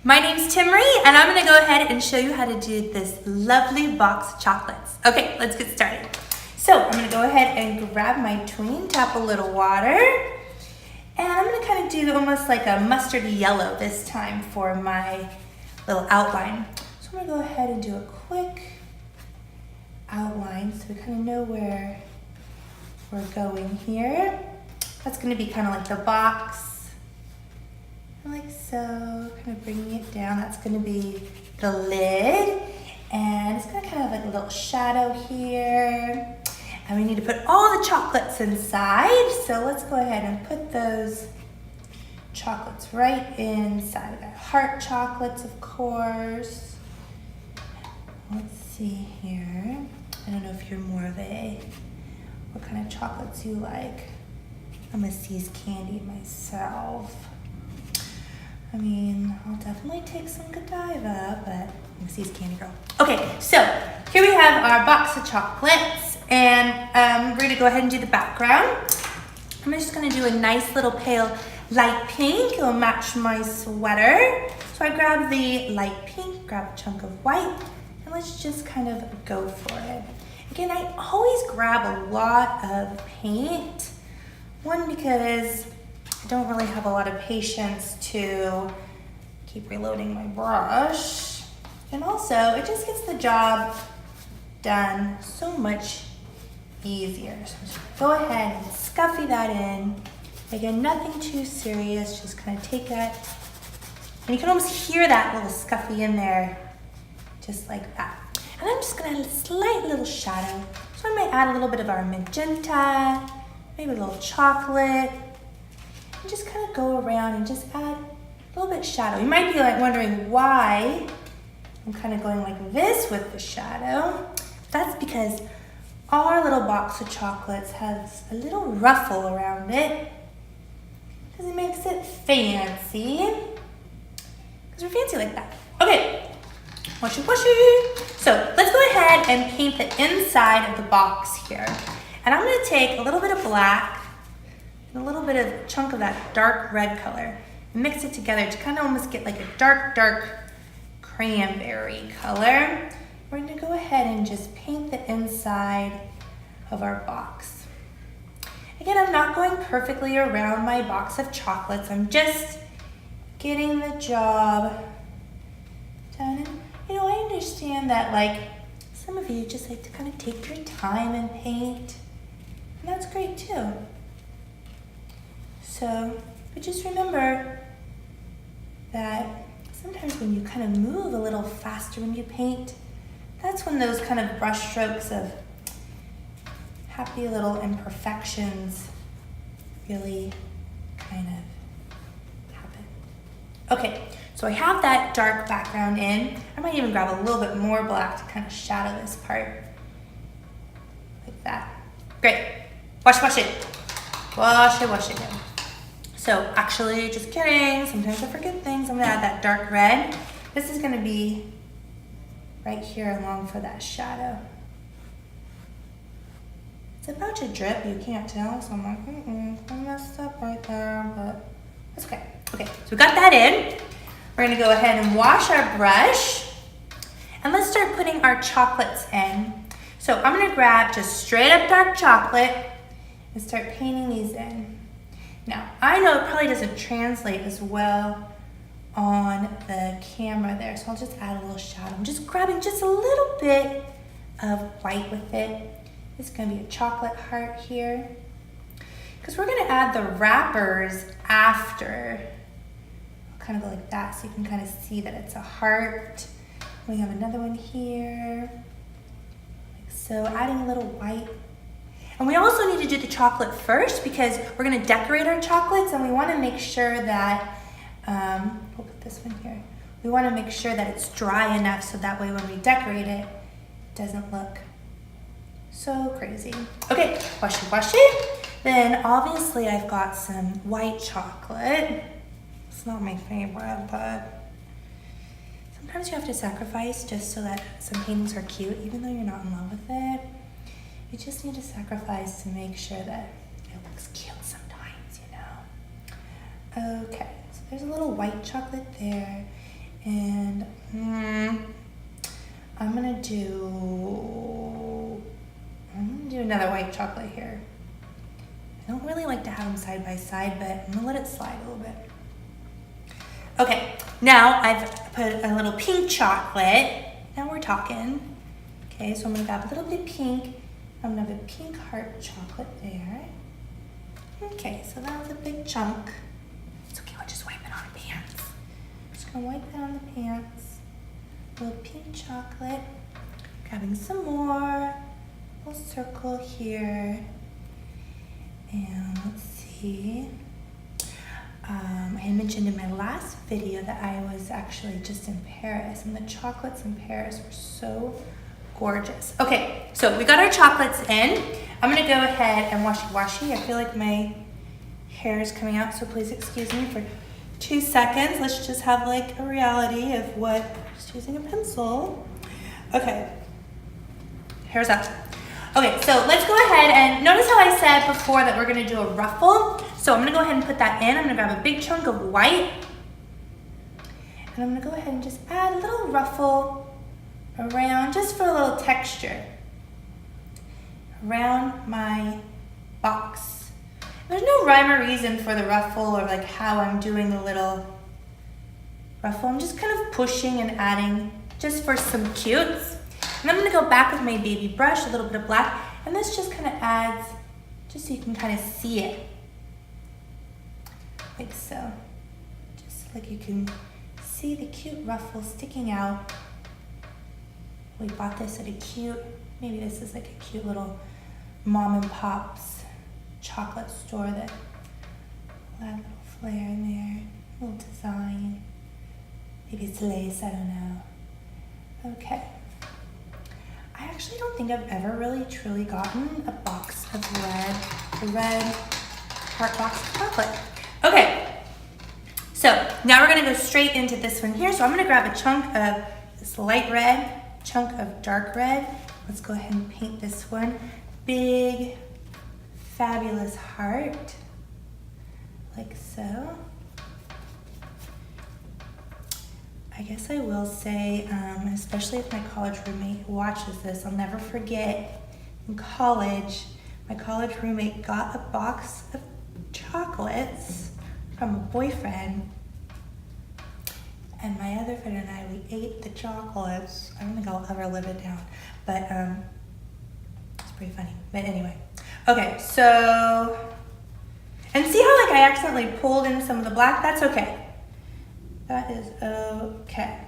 My name's Timree, and I'm gonna go ahead and show you how to do this lovely box of chocolates. Okay, let's get started. So I'm gonna go ahead and grab my tween, tap a little water, and I'm gonna kind of do almost like a mustardy yellow this time for my little outline. So I'm gonna go ahead and do a quick outline so we kind of know where we're going here. That's gonna be kind of like the box. Like so, kind of bringing it down. That's going to be the lid, and it's going to kind of like a little shadow here. And we need to put all the chocolates inside. So let's go ahead and put those chocolates right inside. We got heart chocolates, of course. Let's see here. I don't know if you're more of what kind of chocolates you like. I'm a C's candy myself. I mean, I'll definitely take some Godiva, but I'm C's candy girl. Okay, so here we have our box of chocolates, and we're gonna go ahead and do the background. I'm just gonna do a nice little pale light pink. It'll match my sweater. So I grab the light pink, grab a chunk of white, and let's just kind of go for it. Again, I always grab a lot of paint. One, because I don't really have a lot of patience to keep reloading my brush. And also, it just gets the job done so much easier. So just go ahead and scuffy that in. Again, nothing too serious, just kind of take that. And you can almost hear that little scuffy in there, just like that. And I'm just gonna add a slight little shadow. So I might add a little bit of our magenta, maybe a little chocolate. And just kind of go around and just add a little bit of shadow. You might be like wondering why I'm kind of going like this with the shadow. That's because our little box of chocolates has a little ruffle around it because it makes it fancy. Because we're fancy like that. Okay, washy washy. So let's go ahead and paint the inside of the box here. And I'm going to take a little bit of black, a little bit of chunk of that dark red color and mix it together to kind of almost get like a dark cranberry color. We're going to go ahead and just paint the inside of our box. Again, I'm not going perfectly around my box of chocolates. I'm just getting the job done. And, you know, I understand that like some of you just like to kind of take your time and paint, and that's great too. So, but just remember that sometimes when you kind of move a little faster when you paint, that's when those kind of brush strokes of happy little imperfections really kind of happen. Okay, so I have that dark background in. I might even grab a little bit more black to kind of shadow this part. Like that. Great. Wash it. Wash it. So actually, just kidding, sometimes I forget things. I'm gonna add that dark red. This is gonna be right here along for that shadow. It's about to drip, you can't tell, so I'm like, I messed up right there, but that's okay. Okay, so we got that in. We're gonna go ahead and wash our brush, and let's start putting our chocolates in. So I'm gonna grab just straight up dark chocolate and start painting these in. Now, I know it probably doesn't translate as well on the camera there, so I'll just add a little shadow. I'm just grabbing just a little bit of white with it. It's gonna be a chocolate heart here. Because we're gonna add the wrappers after. I'll kind of go like that so you can kind of see that it's a heart. We have another one here. Like so, adding a little white. And we also need to do the chocolate first because we're gonna decorate our chocolates, and we wanna make sure that, we'll put this one here. We wanna make sure that it's dry enough so that way when we decorate it, it doesn't look so crazy. Okay, wash it. Then obviously I've got some white chocolate. It's not my favorite, but sometimes you have to sacrifice just so that some paintings are cute, even though you're not in love with it. You just need to sacrifice to make sure that it looks cute sometimes, you know. Okay, so there's a little white chocolate there. And I'm gonna do another white chocolate here. I don't really like to have them side by side, but I'm gonna let it slide a little bit. Okay, now I've put a little pink chocolate. Now we're talking. Okay, so I'm gonna grab a little bit of pink. I'm gonna have a pink heart chocolate there. Okay, so that was a big chunk. It's okay, I'll just wipe it on the pants. Just gonna wipe that on the pants. A little pink chocolate. Grabbing some more. A little circle here. And let's see. I had mentioned in my last video that I was actually just in Paris, and the chocolates in Paris were so gorgeous. Okay, so we got our chocolates in. I'm gonna go ahead and washy. I feel like my hair is coming out, so please excuse me for 2 seconds. Let's just have like a reality of what, just using a pencil. Okay, hair's up. Okay, so let's go ahead and notice how I said before that we're gonna do a ruffle. So I'm gonna go ahead and put that in. I'm gonna grab a big chunk of white, and I'm gonna go ahead and just add a little ruffle around, just for a little texture, around my box. There's no rhyme or reason for the ruffle or like how I'm doing the little ruffle. I'm just kind of pushing and adding just for some cutes. And I'm gonna go back with my baby brush, a little bit of black, and this just kind of adds, just so you can kind of see it. Like so. Just like you can see the cute ruffle sticking out. We bought this at a cute, maybe this is like a cute little mom and pop's chocolate store that will add a little flair in there, a little design. Maybe it's lace, I don't know. Okay. I actually don't think I've ever really truly gotten a box of the red heart box of chocolate. Okay, so now we're gonna go straight into this one here. So I'm gonna grab a chunk of this light red, chunk of dark red. Let's go ahead and paint this one. Big, fabulous heart, like so. I guess I will say, especially if my college roommate watches this, I'll never forget in college, my college roommate got a box of chocolates from a boyfriend, and my other friend and I, we ate the chocolates. I don't think I'll ever live it down, but it's pretty funny. But anyway, okay, so, and see how like I accidentally pulled in some of the black? That's okay. That is okay.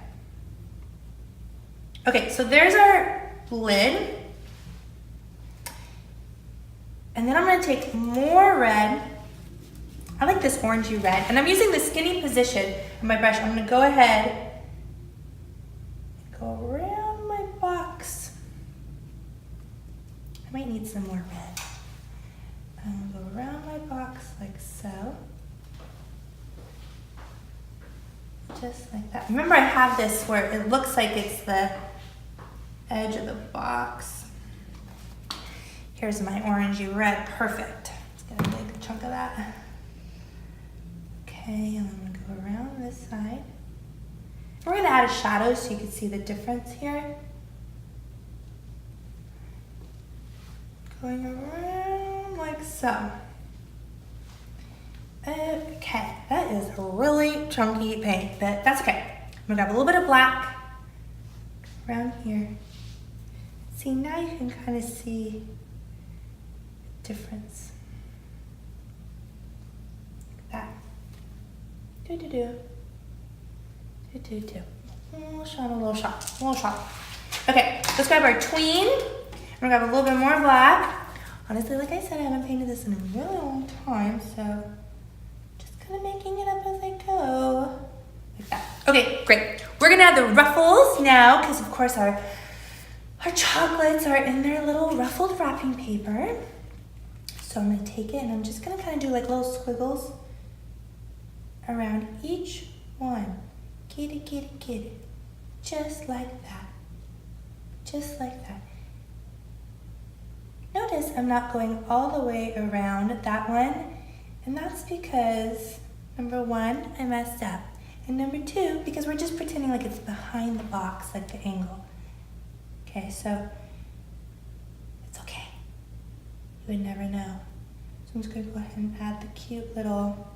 Okay, so there's our lid. And then I'm gonna take more red. I like this orangey red. And I'm using the skinny position of my brush. I'm gonna go ahead and go around my box. I might need some more red. I'm gonna go around my box like so. Just like that. Remember, I have this where it looks like it's the edge of the box. Here's my orangey red, perfect. Let's get a big chunk of that. Okay, and I'm gonna go around this side. We're gonna add a shadow so you can see the difference here. Going around like so. Okay, that is a really chunky paint, but that's okay. I'm gonna grab a little bit of black around here. See, now you can kind of see the difference. Like that. Do-do-do. Do-do-do. A little shot, a little shot, a little shot. Okay, let's grab our tween. I'm gonna grab a little bit more black. Honestly, like I said, I haven't painted this in a really long time, so kind of making it up as I go, like that. Okay, great. We're gonna add the ruffles now, because of course our chocolates are in their little ruffled wrapping paper. So I'm gonna take it and I'm just gonna kind of do like little squiggles around each one. Kitty, kitty, kitty. Just like that. Just like that. Notice I'm not going all the way around that one. And that's because, number one, I messed up. And number 2, because we're just pretending like it's behind the box, like the angle. Okay, so it's okay. You would never know. So I'm just gonna go ahead and add the cute little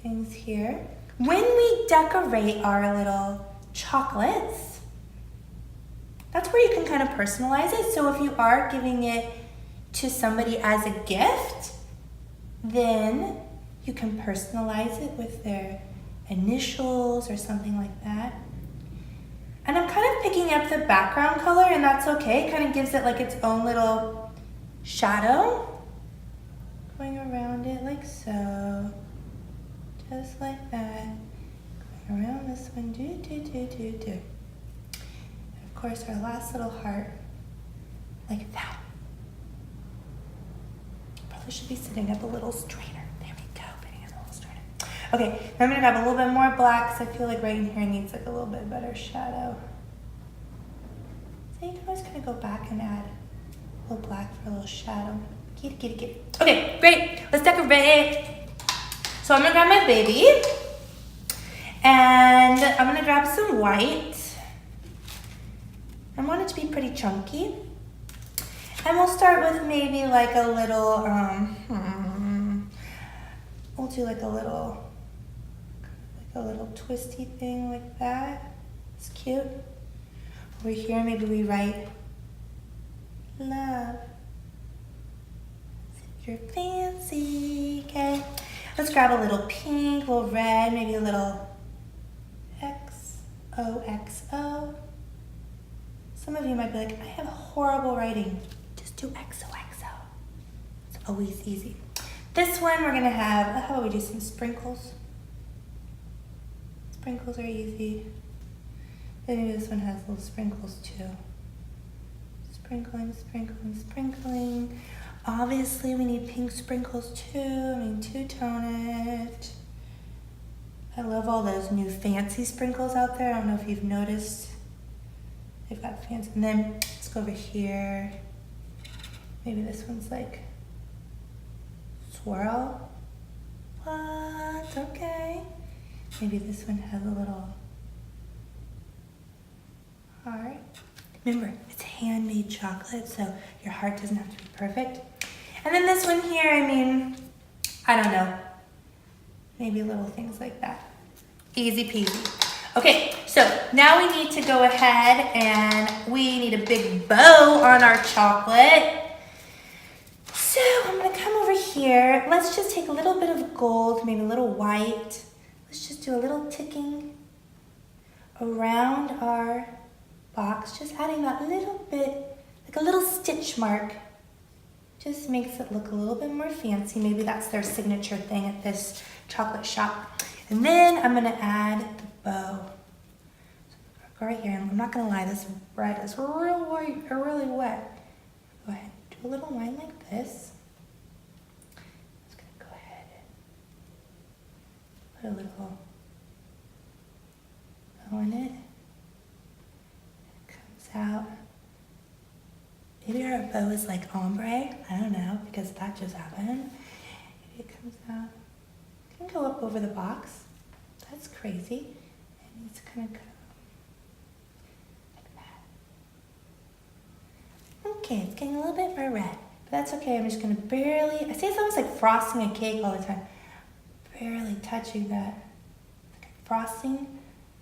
things here. When we decorate our little chocolates, that's where you can kind of personalize it. So if you are giving it to somebody as a gift, then you can personalize it with their initials or something like that. And I'm kind of picking up the background color, and that's okay. It kind of gives it like its own little shadow. Going around it like so. Just like that. Going around this one. Do. And of course our last little heart. Like that. Probably should be sitting up a little straighter. There we go. Putting it a little straighter. Okay, now I'm gonna grab a little bit more black because I feel like right in here needs like a little bit better shadow. So you can always kind of go back and add a little black for a little shadow. Kitty. Okay, great. Let's decorate. So I'm gonna grab my baby and I'm gonna grab some white. I want it to be pretty chunky. And we'll start with maybe like a little, we'll do like a little twisty thing like that. It's cute. Over here, maybe we write love. If you're fancy, okay? Let's grab a little pink, a little red, maybe a little XOXO. Some of you might be like, I have horrible writing. Just do XOXO. It's always easy. This one we're gonna have, how about we do some sprinkles? Sprinkles are easy. Maybe this one has little sprinkles too. Sprinkling. Obviously we need pink sprinkles too. I mean, two-tone it. I love all those new fancy sprinkles out there. I don't know if you've noticed. They've got fancy. And then let's go over here. Maybe this one's like swirl. What? Okay. Maybe this one has a little heart. Remember, it's handmade chocolate, so your heart doesn't have to be perfect. And then this one here, I mean, I don't know. Maybe little things like that. Easy peasy. Okay, so now we need to go ahead and we need a big bow on our chocolate. So I'm gonna come over here. Let's just take a little bit of gold, maybe a little white. Let's just do a little ticking around our box, just adding that little bit, like a little stitch mark. Just makes it look a little bit more fancy. Maybe that's their signature thing at this chocolate shop. And then I'm gonna add the bow. So go right here, and I'm not gonna lie, this bread is real white or really wet. Go ahead, do a little line like this. I'm just gonna go ahead and put a little bow in it. Out. Maybe our bow is like ombre. I don't know, because that just happened. Maybe it comes out. It can go up over the box. That's crazy. It needs to kind of go like that. Okay, it's getting a little bit more red, but that's okay. I'm just gonna barely, I say it's almost like frosting a cake all the time. Barely touching that. Like frosting,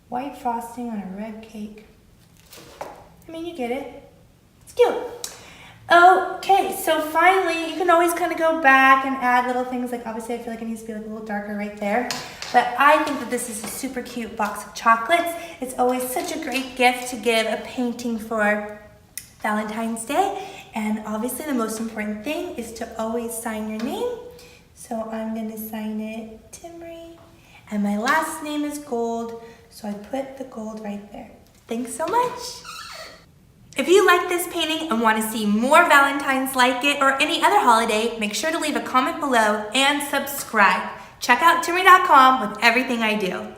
white frosting on a red cake. I mean, you get it. It's cute. Okay, so finally, you can always kind of go back and add little things. Like, obviously, I feel like it needs to be like a little darker right there. But I think that this is a super cute box of chocolates. It's always such a great gift to give a painting for Valentine's Day. And obviously, the most important thing is to always sign your name. So I'm going to sign it Timree. And my last name is Gold, so I put the gold right there. Thanks so much. If you like this painting and want to see more Valentines like it or any other holiday, make sure to leave a comment below and subscribe. Check out Timree.com with everything I do.